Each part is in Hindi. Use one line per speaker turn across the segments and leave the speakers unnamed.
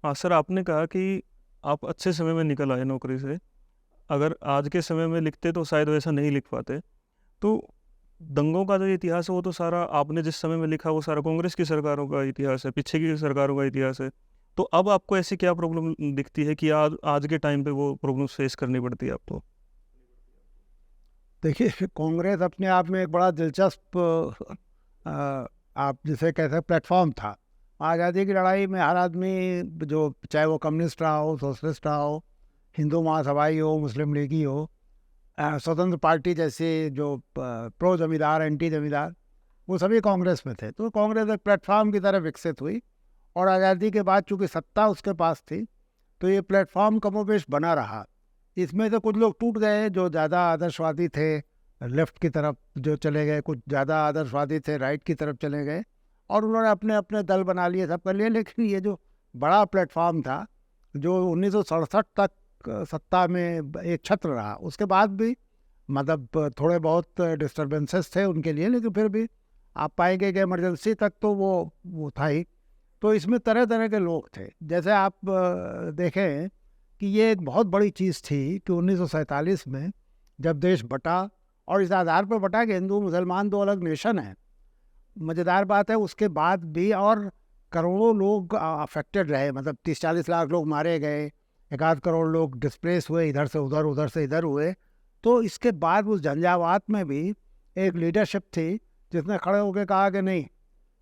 हाँ सर, आपने कहा कि आप अच्छे समय में निकल आए नौकरी से। अगर आज के समय में लिखते तो शायद वैसा नहीं लिख पाते। तो दंगों का जो इतिहास है वो तो सारा आपने जिस समय में लिखा वो सारा कांग्रेस की सरकारों का इतिहास है, पीछे की सरकारों का इतिहास है। तो अब आपको ऐसी क्या प्रॉब्लम दिखती है कि आज आज के टाइम पे वो प्रॉब्लम फेस करनी पड़ती है आपको?
देखिए, कांग्रेस अपने आप में एक बड़ा दिलचस्प आप जिसे कहते हैं प्लेटफॉर्म था। आज़ादी की लड़ाई में हर आदमी, जो चाहे वो कम्युनिस्ट रहा हो, सोशलिस्ट रहा हो, हिंदू महासभाई हो, मुस्लिम लीगी हो, स्वतंत्र पार्टी जैसे जो प्रो जमींदार, एंटी जमींदार, वो सभी कांग्रेस में थे। तो कांग्रेस एक प्लेटफॉर्म की तरह विकसित हुई। और आज़ादी के बाद चूंकि सत्ता उसके पास थी, तो ये प्लेटफॉर्म कमोबेश बना रहा। इसमें से कुछ लोग टूट गए जो ज़्यादा आदर्शवादी थे, लेफ्ट की तरफ जो चले गए, कुछ ज़्यादा आदर्शवादी थे, राइट की तरफ चले गए, और उन्होंने अपने अपने दल बना लिए, सब कर लिए। लेकिन ये जो बड़ा प्लेटफॉर्म था, जो 1967 तक सत्ता में एक छत्र रहा, उसके बाद भी मतलब थोड़े बहुत डिस्टर्बेंसेस थे उनके लिए, लेकिन फिर भी आप पाएंगे कि इमरजेंसी तक तो वो था ही। तो इसमें तरह तरह के लोग थे। जैसे आप देखें कि ये एक बहुत बड़ी चीज़ थी कि 1947 में जब देश बटा, और इस आधार पर बटा कि हिंदू मुसलमान दो अलग नेशन हैं। मज़ेदार बात है, उसके बाद भी और करोड़ों लोग अफेक्टेड रहे, मतलब 30-40 लाख लोग मारे गए, 1 आध करोड़ लोग डिस्प्लेस हुए, इधर से उधर, उधर से इधर हुए। तो इसके बाद उस झंझावात में भी एक लीडरशिप थी जिसने खड़े होकर कहा कि नहीं,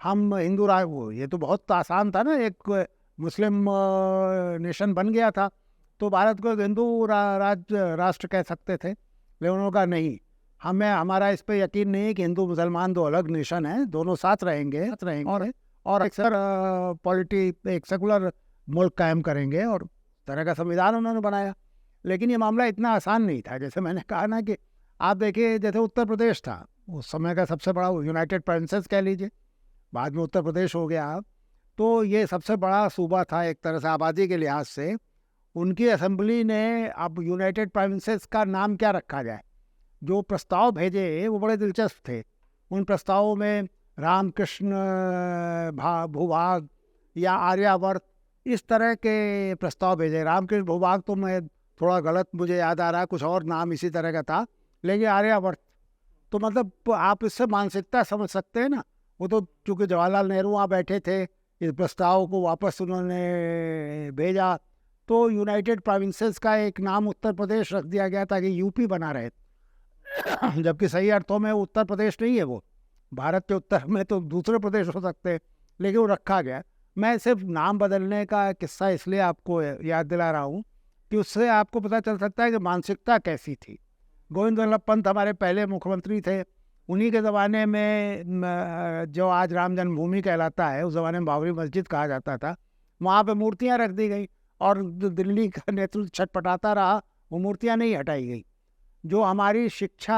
हम हिंदू राज, वो ये तो बहुत आसान था ना, एक मुस्लिम नेशन बन गया था, तो भारत को एक हिंदू राष्ट्र कह सकते थे। लेकिन उन्होंने कहा नहीं, हमें, हमारा इस पे यकीन नहीं है कि हिंदू मुसलमान दो अलग नेशन हैं, दोनों साथ रहेंगे, और अक्सर एक सेकुलर मुल्क कायम करेंगे, और तरह का संविधान उन्होंने बनाया। लेकिन ये मामला इतना आसान नहीं था। जैसे मैंने कहा ना कि आप देखिए, जैसे उत्तर प्रदेश था उस समय का सबसे बड़ा, यूनाइटेड प्रोविंसेस कह लीजिए, बाद में उत्तर प्रदेश हो गया। तो ये सबसे बड़ा सूबा था एक तरह से आबादी के लिहाज से। उनकी असेंबली ने अब यूनाइटेड प्रोविंसेस का नाम क्या रखा जाए, जो प्रस्ताव भेजे वो बड़े दिलचस्प थे। उन प्रस्तावों में रामकृष्ण भूभाग या आर्यावर्त, इस तरह के प्रस्ताव भेजे। रामकृष्ण भूभाग तो मैं थोड़ा गलत, मुझे याद आ रहा है, कुछ और नाम इसी तरह का था। लेकिन आर्यावर्त, तो मतलब आप इससे मानसिकता समझ सकते हैं ना। वो तो चूंकि जवाहरलाल नेहरू वहाँ बैठे थे, इस प्रस्ताव को वापस उन्होंने भेजा, तो यूनाइटेड प्रोविंसेस का एक नाम उत्तर प्रदेश रख दिया गया ताकि यूपी बना रहे। जबकि सही अर्थों में उत्तर प्रदेश नहीं है वो, भारत के उत्तर में तो दूसरे प्रदेश हो सकते हैं, लेकिन वो रखा गया। मैं सिर्फ नाम बदलने का किस्सा इसलिए आपको याद दिला रहा हूँ कि उससे आपको पता चल सकता है कि मानसिकता कैसी थी। गोविंद वल्लभ पंत हमारे पहले मुख्यमंत्री थे। उन्हीं के ज़माने में जो आज राम जन्मभूमि कहलाता है, उस ज़माने में बाबरी मस्जिद कहा जाता था, वहाँ पे मूर्तियाँ रख दी गई, और दिल्ली का नेतृत्व छटपटाता रहा, वो मूर्तियाँ नहीं हटाई गई। जो हमारी शिक्षा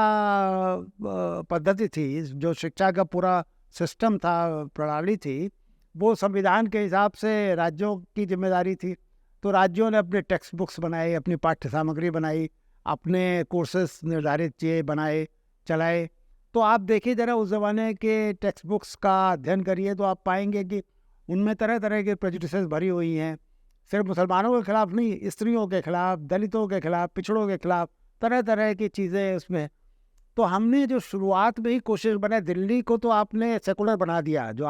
पद्धति थी, जो शिक्षा का पूरा सिस्टम था, प्रणाली थी, वो संविधान के हिसाब से राज्यों की जिम्मेदारी थी। तो राज्यों ने अपने टेक्स्ट बुक्स बनाए, अपनी पाठ्य सामग्री बनाई, अपने कोर्सेस निर्धारित किए, बनाए, चलाए। तो आप देखिए ज़रा उस ज़माने के टेक्स्ट बुक्स का अध्ययन करिए, तो आप पाएंगे कि उनमें तरह तरह के प्रेजुडिसेस भरी हुई हैं। सिर्फ मुसलमानों के खिलाफ नहीं, स्त्रियों के खिलाफ, दलितों के खिलाफ, पिछड़ों के खिलाफ, तरह तरह की चीज़ें उसमें। तो हमने जो शुरुआत में ही कोशिश बनाई, दिल्ली को तो आपने सेकुलर बना दिया, जो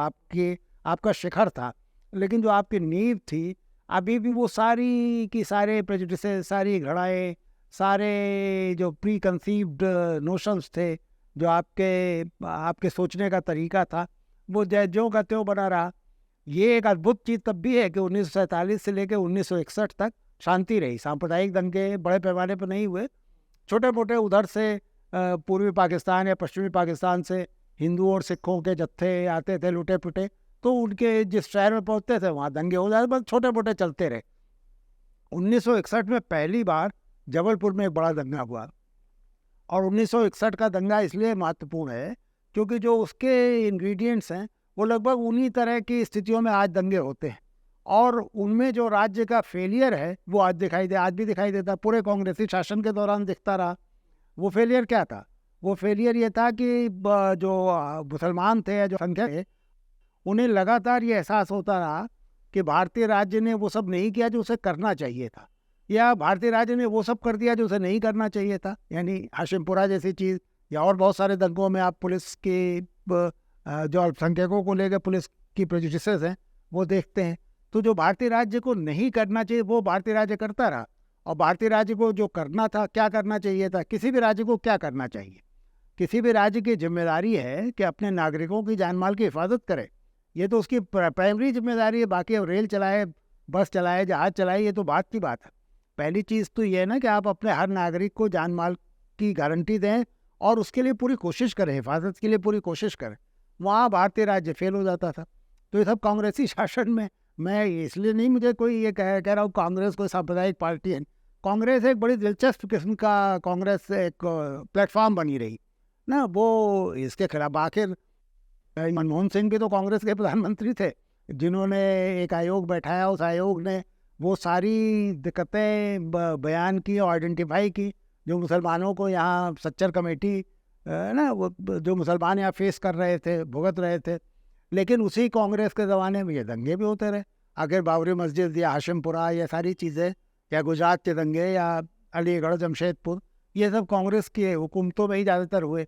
आपका शिखर था, लेकिन जो आपकी नींव थी, अभी भी वो सारी की सारे प्रेजुडिसेस, सारी घड़ाएं, सारे जो प्री कंसीव्ड नोशंस थे, जो आपके सोचने का तरीका था, वो ज्यों का त्यों बना रहा। ये एक अद्भुत चीज़ तब भी है कि 1947 से लेकर 1961 तक शांति रही। सांप्रदायिक दंगे बड़े पैमाने पर नहीं हुए, छोटे मोटे उधर से पूर्वी पाकिस्तान या पश्चिमी पाकिस्तान से हिंदुओं और सिखों के जत्थे आते थे, लुटे पुटे, तो उनके जिस शहर में पहुंचते थे वहाँ दंगे हो जाते, बस छोटे मोटे चलते रहे। 1961 में पहली बार जबलपुर में एक बड़ा दंगा हुआ, और 1961 का दंगा इसलिए महत्वपूर्ण है क्योंकि जो उसके इंग्रेडिएंट्स हैं वो लगभग उन्हीं तरह की स्थितियों में आज दंगे होते हैं, और उनमें जो राज्य का फेलियर है वो आज भी दिखाई देता, पूरे कांग्रेसी शासन के दौरान दिखता रहा। वो फेलियर क्या था? वो फेलियर ये था कि जो मुसलमान थे या जो संख्या थे, उन्हें लगातार ये एहसास होता रहा कि भारतीय राज्य ने वो सब नहीं किया जो उसे करना चाहिए था, या भारतीय राज्य ने वो सब कर दिया जो उसे नहीं करना चाहिए था, यानी हाशिमपुरा जैसी चीज़, या और बहुत सारे दंगों में आप पुलिस के जो अल्पसंख्यकों को लेकर पुलिस की प्रेजुडिसेस हैं वो देखते हैं। तो जो भारतीय राज्य को नहीं करना चाहिए वो भारतीय राज्य करता रहा, और भारतीय राज्य को जो करना था, क्या करना चाहिए था, किसी भी राज्य को क्या करना चाहिए, किसी भी राज्य की जिम्मेदारी है कि अपने नागरिकों की जान माल की हिफाजत करे, ये तो उसकी प्राइमरी जिम्मेदारी है। बाकी अब रेल चलाए, बस चलाए, जहाज चलाए, ये तो बात की बात है। पहली चीज़ तो ये है ना कि आप अपने हर नागरिक को जान माल की गारंटी दें और उसके लिए पूरी कोशिश करें, हिफाजत के लिए पूरी कोशिश करें। वहाँ भारतीय राज्य फेल हो जाता था। तो ये सब कांग्रेसी शासन में, मैं इसलिए नहीं, मुझे कोई ये कह रहा हूँ कांग्रेस कोई सांप्रदायिक पार्टी है। कांग्रेस एक बड़ी दिलचस्प किस्म का, कांग्रेस एक प्लेटफॉर्म बनी रही ना, वो इसके खिलाफ आखिर मनमोहन सिंह भी तो कांग्रेस के प्रधानमंत्री थे, जिन्होंने एक आयोग बैठाया, उस आयोग ने वो सारी दिक्कतें बयान की और आइडेंटिफाई की जो मुसलमानों को यहाँ सच्चर कमेटी ना, वो जो मुसलमान यहाँ फेस कर रहे थे, भुगत रहे थे। लेकिन उसी कांग्रेस के ज़माने में ये दंगे भी होते रहे, आखिर बाबरी मस्जिद या हाशिमपुरा, ये सारी चीज़ें, या गुजरात के दंगे, या अलीगढ़, जमशेदपुर, ये सब कांग्रेस की हुकूमतों में ही ज़्यादातर हुए।